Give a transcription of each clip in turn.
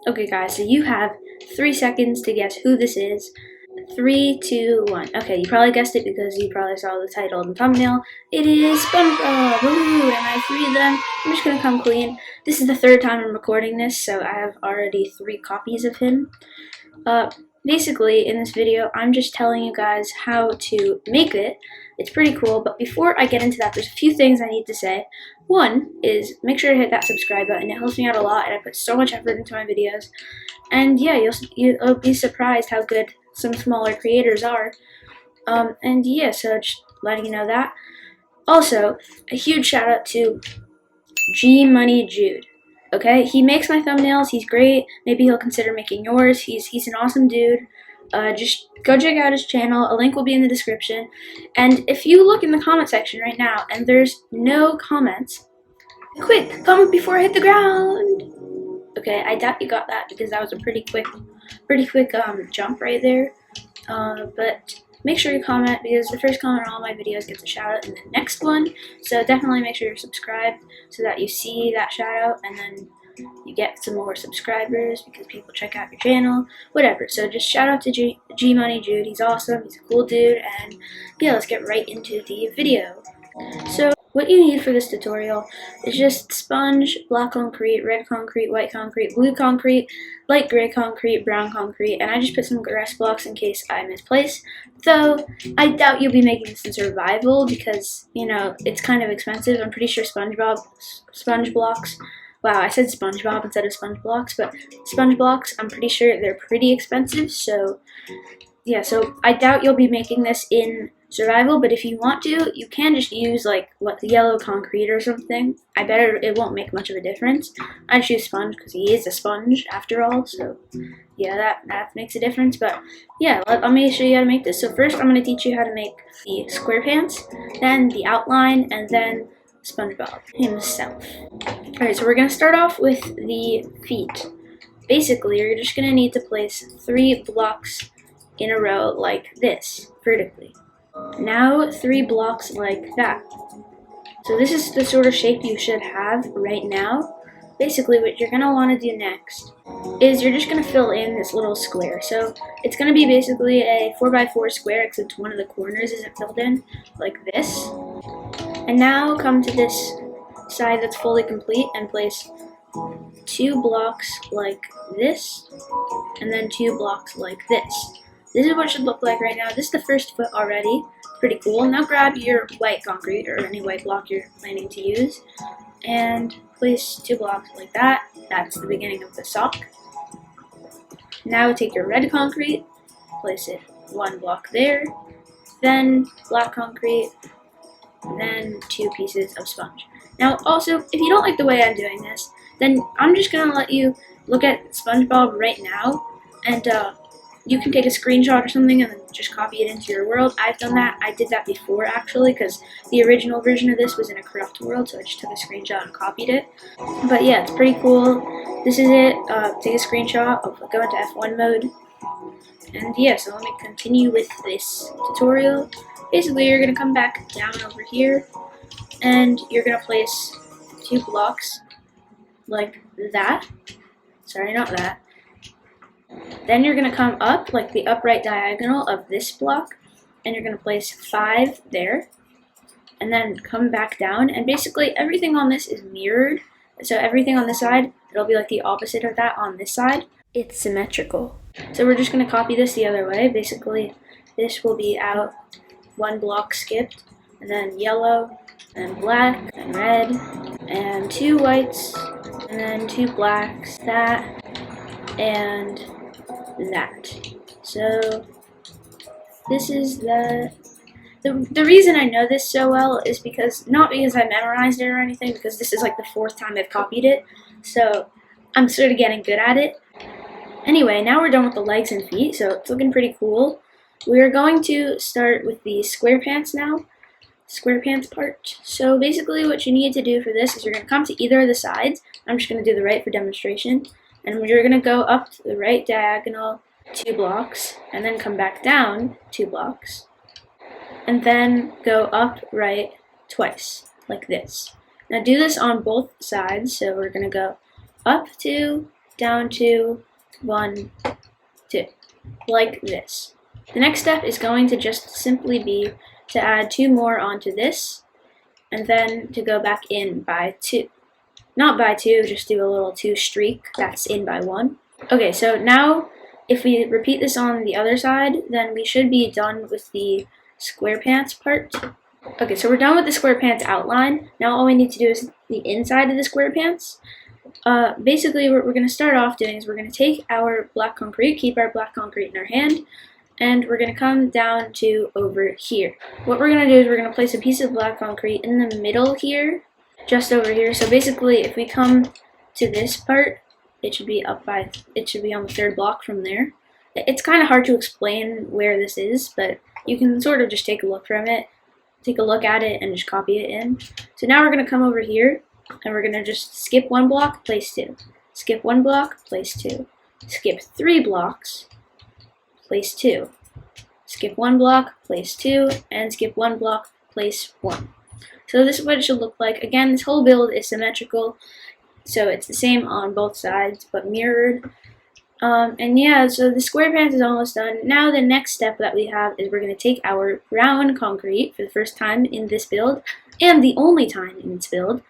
Okay guys, so you have 3 seconds to guess who this is. 3, 2, 1. Okay, you probably guessed it because you probably saw the title and thumbnail. It is SpongeBob! Woohoo! And I have 3 of them. I'm just gonna come clean. This is the 3rd time I'm recording this, so I have already 3 copies of him. Basically, in this video, I'm just telling you guys how to make it. It's pretty cool, but before I get into that, there's a few things I need to say. One is make sure to hit that subscribe button. It helps me out a lot, and I put so much effort into my videos. And yeah, you'll be surprised how good some smaller creators are. And yeah, so just letting you know that. Also, a huge shout out to G Money Jude. Okay, he makes my thumbnails. He's great. Maybe he'll consider making yours. He's an awesome dude. Just go check out his channel. A link will be in the description. And if you look in the comment section right now and there's no comments, quick, comment before I hit the ground. Okay, I doubt you got that because that was a pretty quick jump right there. But make sure you comment because the first comment on all my videos gets a shout out in the next one. So definitely make sure you're subscribed so that you see that shout out and then you get some more subscribers because people check out your channel, whatever. So just shout out to G Money Jude. He's awesome. He's a cool dude. And yeah, let's get right into the video. So what you need for this tutorial is just sponge, black concrete, red concrete, white concrete, blue concrete, light gray concrete, brown concrete, and I just put some grass blocks in case I misplace. Though I doubt you'll be making this in survival because, you know, it's kind of expensive. I'm pretty sure sponge blocks. Wow, I said SpongeBob instead of sponge blocks, but sponge blocks, I'm pretty sure they're pretty expensive. So yeah, so I doubt you'll be making this in survival, but if you want to, you can just use like the yellow concrete or something. I bet it won't make much of a difference. I choose sponge because he is a sponge after all, so yeah, that makes a difference. But yeah, let me show you how to make this. So first I'm going to teach you how to make the square pants, then the outline, and then SpongeBob himself. Alright, so we're going to start off with the feet. Basically, you're just going to need to place 3 blocks in a row like this, vertically. Now 3 blocks like that. So this is the sort of shape you should have right now. Basically what you're going to want to do next is you're just going to fill in this little square. So it's going to be basically a 4x4 square except one of the corners isn't filled in, like this. And now come to this side that's fully complete and place 2 blocks like this and then 2 blocks like this. This is what it should look like right now. This is the first foot already. Pretty cool. Now grab your white concrete or any white block you're planning to use and place 2 blocks like that. That's the beginning of the sock. Now take your red concrete, place it 1 block there, then black concrete, then 2 pieces of sponge. Now also, if you don't like the way I'm doing this, then I'm just going to let you look at SpongeBob right now and you can take a screenshot or something and then just copy it into your world. I've done that. I did that before actually because the original version of this was in a corrupt world, so I just took a screenshot and copied it. But yeah, it's pretty cool. This is it. Take a screenshot. I'll go into F1 mode. And yeah, so let me continue with this tutorial. Basically, you're going to come back down over here and you're going to place 2 blocks like that. Sorry, not that. Then you're going to come up like the upright diagonal of this block and you're going to place 5 there and then come back down, and basically everything on this is mirrored, so everything on this side, it'll be like the opposite of that on this side. It's symmetrical. So we're just going to copy this the other way. Basically this will be out 1 block skipped and then yellow and black and red and 2 whites and then 2 blacks, that and that. So this is the reason I know this so well is because, not because I memorized it or anything, because this is like the 4th time I've copied it, so I'm sort of getting good at it. Anyway, now we're done with the legs and feet, so it's looking pretty cool. We're going to start with the square pants now. Square pants part. So basically what you need to do for this is you're going to come to either of the sides. I'm just going to do the right for demonstration. And you're going to go up to the right diagonal 2 blocks, and then come back down 2 blocks, and then go up right twice, like this. Now do this on both sides, so we're going to go up 2 down to 1, 2, like this. The next step is going to just simply be to add 2 more onto this, and then to go back in by 2. Not by 2, just do a little 2 streak, that's in by 1. Okay, so now if we repeat this on the other side, then we should be done with the square pants part. Okay, so we're done with the square pants outline. Now all we need to do is the inside of the square pants. Basically, what we're going to start off doing is we're going to take our black concrete, keep our black concrete in our hand, and we're going to come down to over here. What we're going to do is we're going to place a piece of black concrete in the middle here, just over here. So basically, if we come to this part, it should be on the 3rd block from there. It's kind of hard to explain where this is, but you can sort of just take a look at it and just copy it in. So now we're going to come over here, and we're going to just skip 1 block, place 2. Skip 1 block, place 2. Skip 3 blocks, place 2. Skip 1 block, place 2, and skip 1 block, place 1. So this is what it should look like. Again, this whole build is symmetrical, so it's the same on both sides, but mirrored. And yeah, so the square pants is almost done. Now the next step that we have is we're going to take our brown concrete for the first time in this build, and the only time in this build,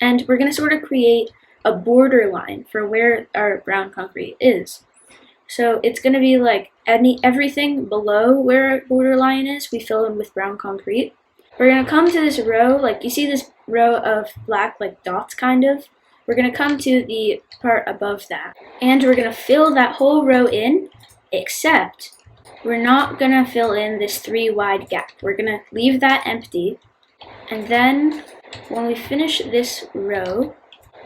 and we're going to sort of create a border line for where our brown concrete is. So it's going to be like everything below where our border line is, we fill in with brown concrete. We're going to come to this row, like you see this row of black like dots kind of. We're going to come to the part above that, and we're going to fill that whole row in, except we're not going to fill in this 3 wide gap. We're going to leave that empty, and then when we finish this row,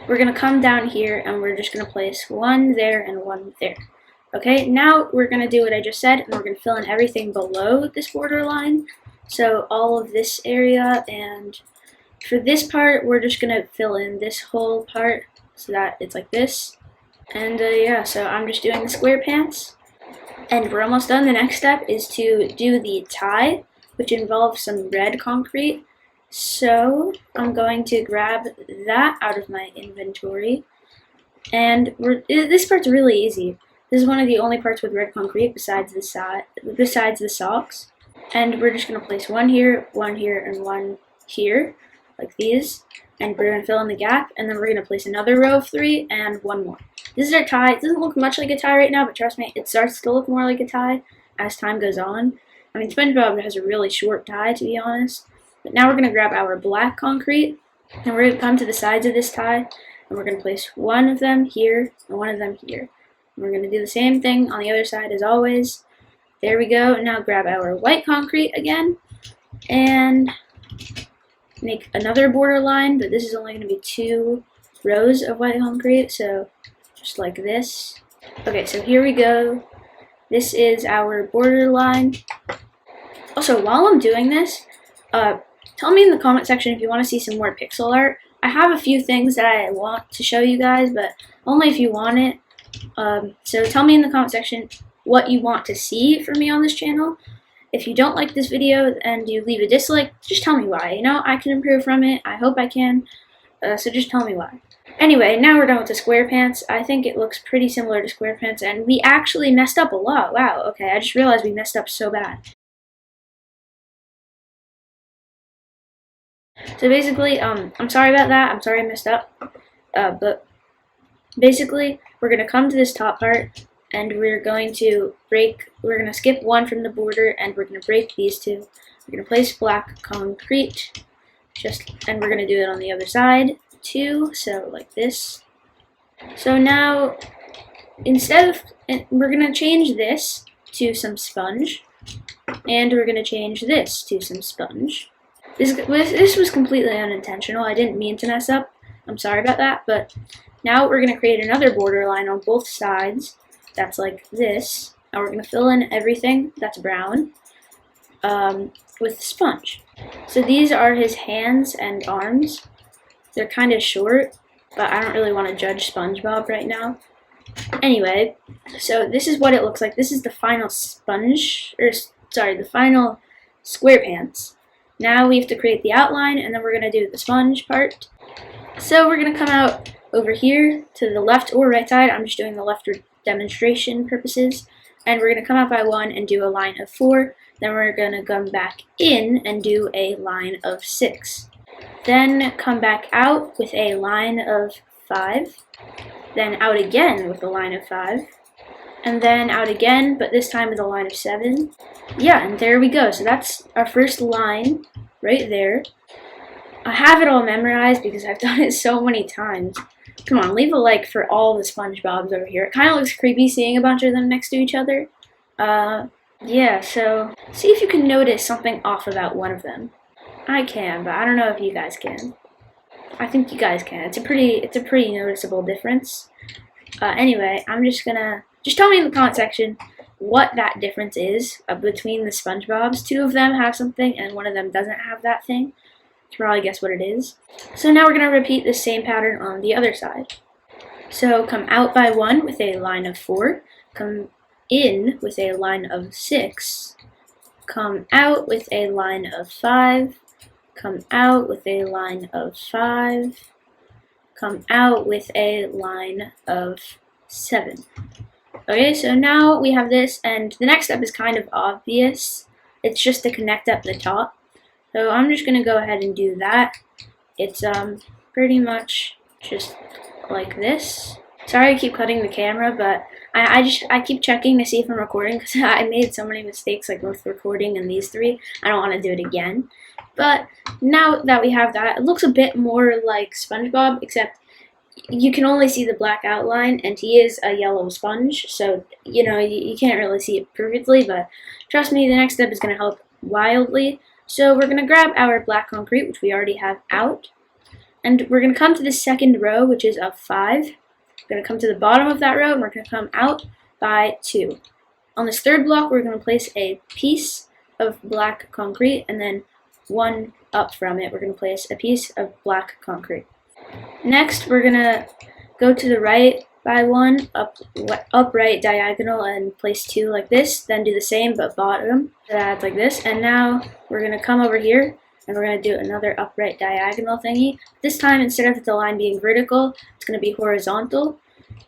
we're going to come down here and we're just going to place 1 there and 1 there. Okay, now we're going to do what I just said, and we're going to fill in everything below this border line. So all of this area, and for this part, we're just going to fill in this whole part so that it's like this. And yeah, so I'm just doing the square pants. And we're almost done. The next step is to do the tie, which involves some red concrete. So I'm going to grab that out of my inventory. And this part's really easy. This is one of the only parts with red concrete besides the socks. And we're just going to place 1 here, and 1 here, like these. And we're going to fill in the gap, and then we're going to place another row of 3 and 1 more. This is our tie. It doesn't look much like a tie right now, but trust me, it starts to look more like a tie as time goes on. I mean, SpongeBob has a really short tie, to be honest. But now we're going to grab our black concrete, and we're going to come to the sides of this tie, and we're going to place 1 of them here and 1 of them here. And we're going to do the same thing on the other side as always. There we go. Now grab our white concrete again, and make another border line, but this is only going to be 2 rows of white concrete, so just like this. Okay, so here we go. This is our border line. Also, while I'm doing this, tell me in the comment section if you want to see some more pixel art. I have a few things that I want to show you guys, but only if you want it. So tell me in the comment section what you want to see from me on this channel. If you don't like this video and you leave a dislike, just tell me why. You know, I can improve from it. I hope I can. So just tell me why. Anyway, now we're done with the square pants. I think it looks pretty similar to square pants, and we actually messed up a lot. Wow, okay, I just realized we messed up so bad. So basically, I'm sorry about that. I'm sorry I messed up. But basically, we're going to come to this top part, and we're going to skip 1 from the border, and we're going to break these 2. We're going to place black concrete, and we're going to do it on the other side too, so like this. So now, we're going to change this to some sponge, and we're going to change this to some sponge. This was completely unintentional. I didn't mean to mess up. I'm sorry about that, but now we're going to create another border line on both sides. That's like this. Now we're going to fill in everything that's brown with sponge. So these are his hands and arms. They're kind of short, but I don't really want to judge SpongeBob right now. Anyway, so this is what it looks like. This is the final the final square pants. Now we have to create the outline, and then we're going to do the sponge part. So we're going to come out over here to the left or right side. I'm just doing the left for demonstration purposes. And we're going to come out by 1 and do a line of 4. Then we're going to come back in and do a line of 6. Then come back out with a line of 5. Then out again with a line of 5. And then out again, but this time with a line of 7. Yeah, and there we go. So that's our first line right there. I have it all memorized because I've done it so many times. Come on, leave a like for all the SpongeBobs over here. It kind of looks creepy seeing a bunch of them next to each other. Yeah, so see if you can notice something off about one of them. I can, but I don't know if you guys can. I think you guys can. It's a pretty noticeable difference. Anyway, I'm just tell me in the comment section what that difference is between the SpongeBobs. 2 of them have something and 1 of them doesn't have that thing. You can probably guess what it is. So now we're going to repeat the same pattern on the other side. So come out by 1 with a line of 4. Come in with a line of 6. Come out with a line of 5. Come out with a line of 5. Come out with a line of 7. Okay, so now we have this, and the next step is kind of obvious. It's just to connect up the top. So I'm just going to go ahead and do that. It's pretty much just like this. Sorry I keep cutting the camera, but I keep checking to see if I'm recording because I made so many mistakes like with recording and these 3. I don't want to do it again. But now that we have that, it looks a bit more like SpongeBob, except you can only see the black outline, and he is a yellow sponge, so you know you can't really see it perfectly, but trust me, the next step is going to help wildly. So we're going to grab our black concrete, which we already have out, and we're going to come to the second row, which is of 5. We're going to come to the bottom of that row, and we're going to come out by 2. On this third block, we're going to place a piece of black concrete, and then 1 up from it, we're going to place a piece of black concrete. Next, we're going to go to the right by 1, upright diagonal, and place 2 like this. Then do the same, but bottom. That's like this. And now we're going to come over here, and we're going to do another upright diagonal thingy. This time, instead of the line being vertical, it's going to be horizontal.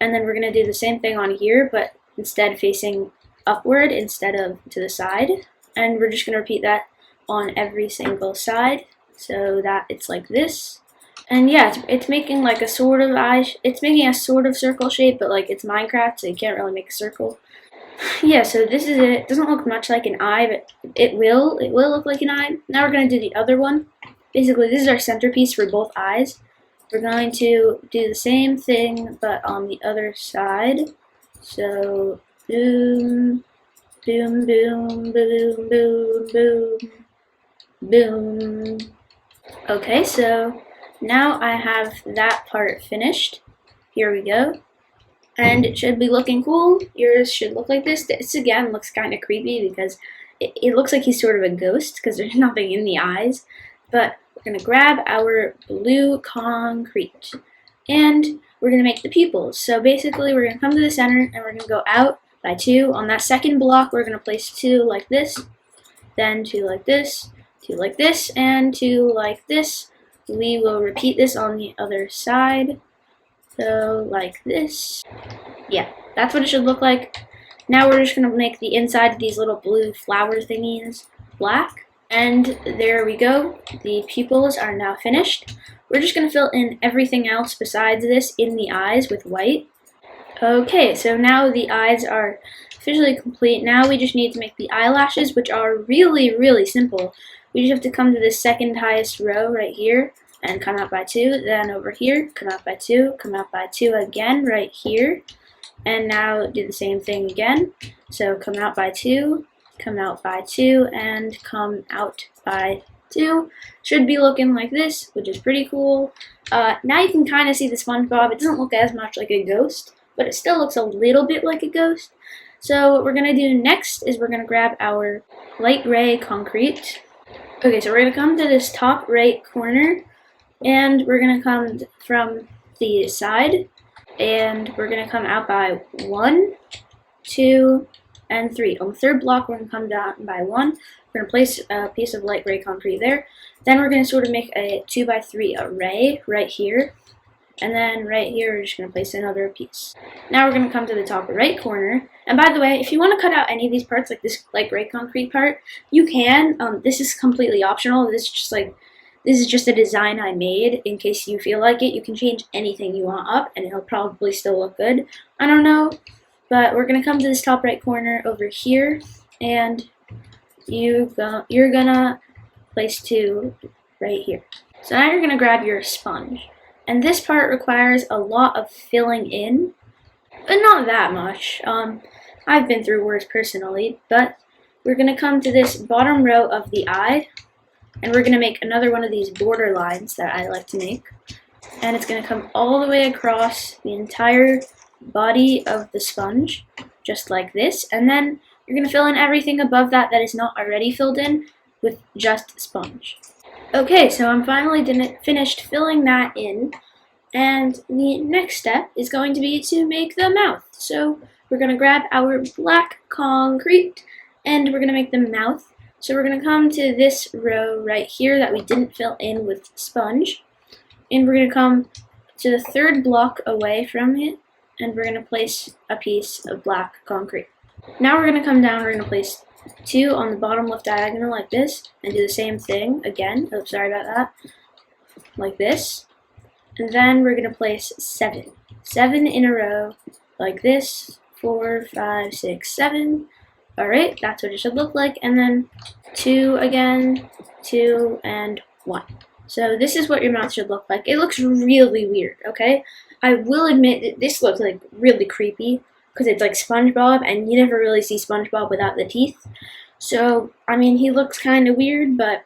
And then we're going to do the same thing on here, but instead facing upward instead of to the side. And we're just going to repeat that on every single side so that it's like this. And yeah, it's making like a sort of it's making a sort of circle shape, but like it's Minecraft, so you can't really make a circle. Yeah, so this is it. It doesn't look much like an eye, but it will look like an eye. Now we're going to do the other one. Basically, this is our centerpiece for both eyes. We're going to do the same thing, but on the other side. So, boom, boom, boom, boom, boom, boom, boom. Okay, so now I have that part finished. Here we go. And it should be looking cool. Yours should look like this. This again looks kind of creepy because it looks like he's sort of a ghost because there's nothing in the eyes. But we're going to grab our blue concrete and we're going to make the pupils. So basically we're going to come to the center and we're going to go out by 2. On that second block we're going to place 2 like this, then 2 like this, 2 like this, and 2 like this. We will repeat this on the other side. So like this. Yeah, that's what it should look like. Now we're just going to make the inside of these little blue flower thingies black. And there we go. The pupils are now finished. We're just going to fill in everything else besides this in the eyes with white. Okay, so now the eyes are officially complete. Now we just need to make the eyelashes, which are really, really simple. We just have to come to the second highest row right here and come out by 2. Then over here, come out by 2, come out by 2 again right here. And now do the same thing again. So come out by 2, come out by 2, and come out by 2. Should be looking like this, which is pretty cool. Now you can kind of see the SpongeBob. It doesn't look as much like a ghost, but it still looks a little bit like a ghost. So what we're going to do next is we're going to grab our light gray concrete. Okay, so we're going to come to this top right corner, and we're going to come from the side, and we're going to come out by 1, 2, and 3. On the third block, we're going to come down by 1. We're going to place a piece of light gray concrete there. Then we're going to sort of make a 2 by 3 array right here. And then right here, we're just going to place another piece. Now we're going to come to the top right corner. And by the way, if you want to cut out any of these parts, like this light gray concrete part, you can. This is completely optional. This is just a design I made in case you feel like it. You can change anything you want up, and it'll probably still look good. I don't know, but we're going to come to this top right corner over here, and you're gonna place 2 right here. So now you're gonna grab your sponge, and this part requires a lot of filling in, but not that much. I've been through worse personally, but we're gonna come to this bottom row of the eye, and we're gonna make another one of these border lines that I like to make, and it's gonna come all the way across the entire body of the sponge, just like this, and then you're going to fill in everything above that that is not already filled in with just sponge. Okay, so I'm finally finished filling that in, and the next step is going to be to make the mouth. So we're going to grab our black concrete, and we're going to make the mouth. So we're going to come to this row right here that we didn't fill in with sponge, and we're going to come to the 3rd block away from it, and we're going to place a piece of black concrete. Now we're going to come down, we're going to place 2 on the bottom left diagonal like this, and do the same thing again, oh sorry about that, like this, and then we're going to place 7 in a row, like this, 4, 5, 6, 7, alright, that's what it should look like, and then 2 again, 2, and 1. So this is what your mouth should look like. It looks really weird, okay? I will admit that this looks like really creepy, because it's like SpongeBob, and you never really see SpongeBob without the teeth. So, I mean, he looks kind of weird, but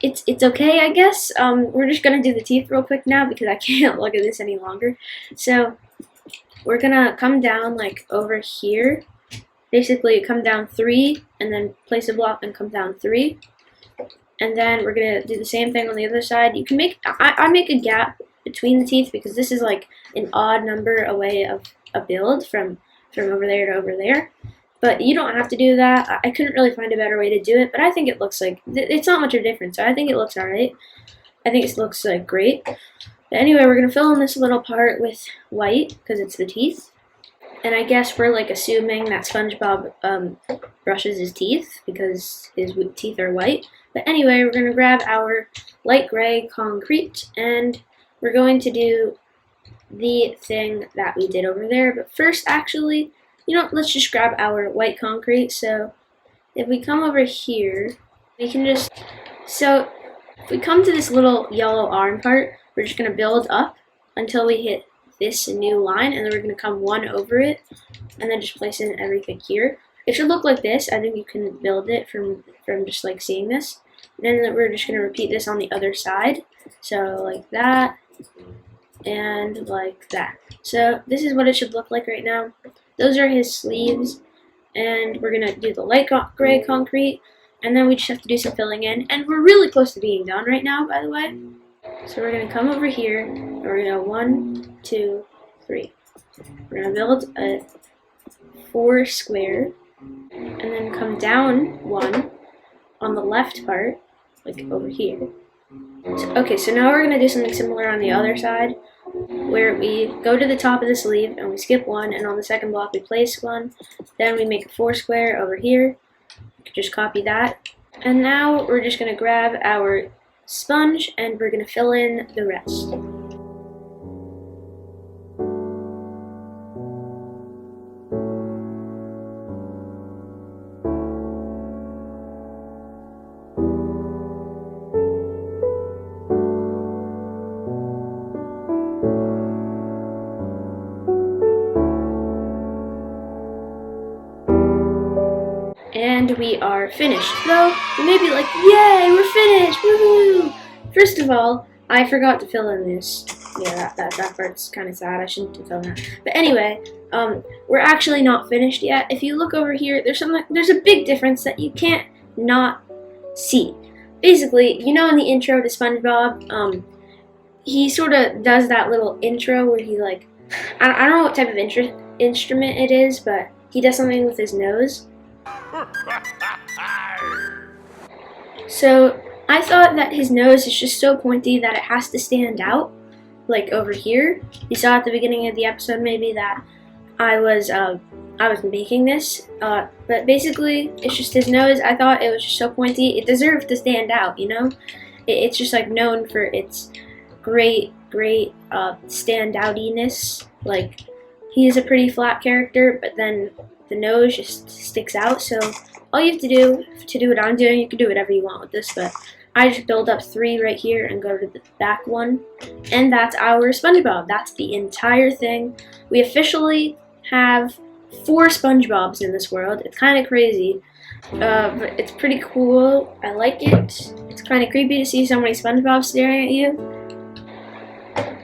it's okay, I guess. We're just going to do the teeth real quick now, because I can't look at this any longer. So, we're going to come down, like, over here. Basically, come down 3, and then place a block and come down 3. And then we're going to do the same thing on the other side. You can make, I make a gap between the teeth, because this is, like, an odd number away of a build from over there to over there, but you don't have to do that. I couldn't really find a better way to do it, but I think it looks like, it's not much of a difference, so I think it looks alright. I think it looks like great. But anyway, we're going to fill in this little part with white, because it's the teeth, and I guess we're like assuming that SpongeBob brushes his teeth, because his teeth are white. But anyway, we're going to grab our light gray concrete, and we're going to do the thing that we did over there. But first, actually, let's just grab our white concrete. So if we come over here, we can just, so if we come to this little yellow arm part, we're just going to build up until we hit this new line, and then we're going to come 1 over it, and then just place in everything here. It should look like this. I think you can build it from just like seeing this. And then we're just going to repeat this on the other side. So like that, and like that. So this is what it should look like right now. Those are his sleeves, and we're gonna do the light gray concrete, and then we just have to do some filling in, and we're really close to being done right now, by the way. So we're gonna come over here, and we're gonna 1, 2, 3. We're gonna build a 4 square, and then come down 1 on the left part, like over here. Okay, so now we're going to do something similar on the other side, where we go to the top of the sleeve and we skip 1, and on the second block we place 1, then we make a 4 square over here. You can just copy that. And now we're just going to grab our sponge and we're going to fill in the rest. And we are finished. Though, you may be like, yay, we're finished, woohoo! First of all, I forgot to fill in this. Yeah, that part's kind of sad. I shouldn't have done that. But anyway, we're actually not finished yet. If you look over here, there's a big difference that you can't not see. Basically, you know in the intro to SpongeBob, he sort of does that little intro where he like, I don't know what type of instrument it is, but he does something with his nose. So I thought that his nose is just so pointy that it has to stand out. like over here. You saw at the beginning of the episode maybe that I was making this, but basically it's just his nose. I thought it was just so pointy. It deserved to stand out, you know? It's just like known for its great standoutiness. Like, he is a pretty flat character, but then the nose just sticks out. So all you have to do what I'm doing, you can do whatever you want with this, but I just build up 3 right here and go to the back one, and that's our SpongeBob. That's the entire thing. We officially have 4 SpongeBobs in this world. It's kind of crazy, but it's pretty cool. I like it. It's kind of creepy to see so many SpongeBobs staring at you.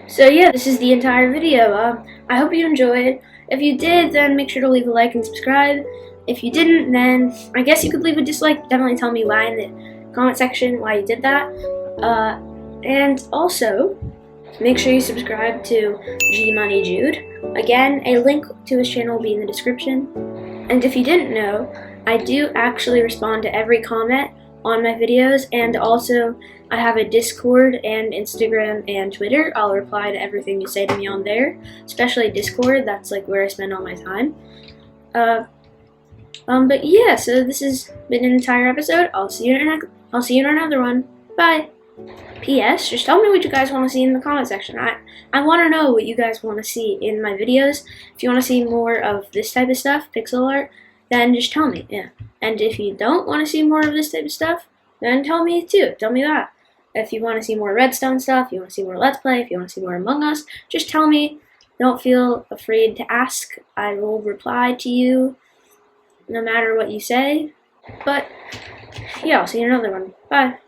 So yeah, this is the entire video. I hope you enjoyed. If you did, then make sure to leave a like and subscribe. If you didn't, then I guess you could leave a dislike. Definitely tell me why in the comment section why you did that. And also, make sure you subscribe to G Money Jude. Again, a link to his channel will be in the description. And if you didn't know, I do actually respond to every comment on my videos, and also I have a Discord and Instagram and Twitter. I'll reply to everything you say to me on there, especially Discord. That's like where I spend all my time. But yeah, so this has been an entire episode. I'll see you in another one. Bye. P.S. Just tell me what you guys want to see in the comment section. I want to know what you guys want to see in my videos. If you want to see more of this type of stuff, pixel art, then just tell me. Yeah. And if you don't want to see more of this type of stuff, then tell me too. Tell me that. If you want to see more Redstone stuff, you want to see more Let's Play, if you want to see more Among Us, just tell me. Don't feel afraid to ask. I will reply to you no matter what you say. But yeah, I'll see you in another one. Bye.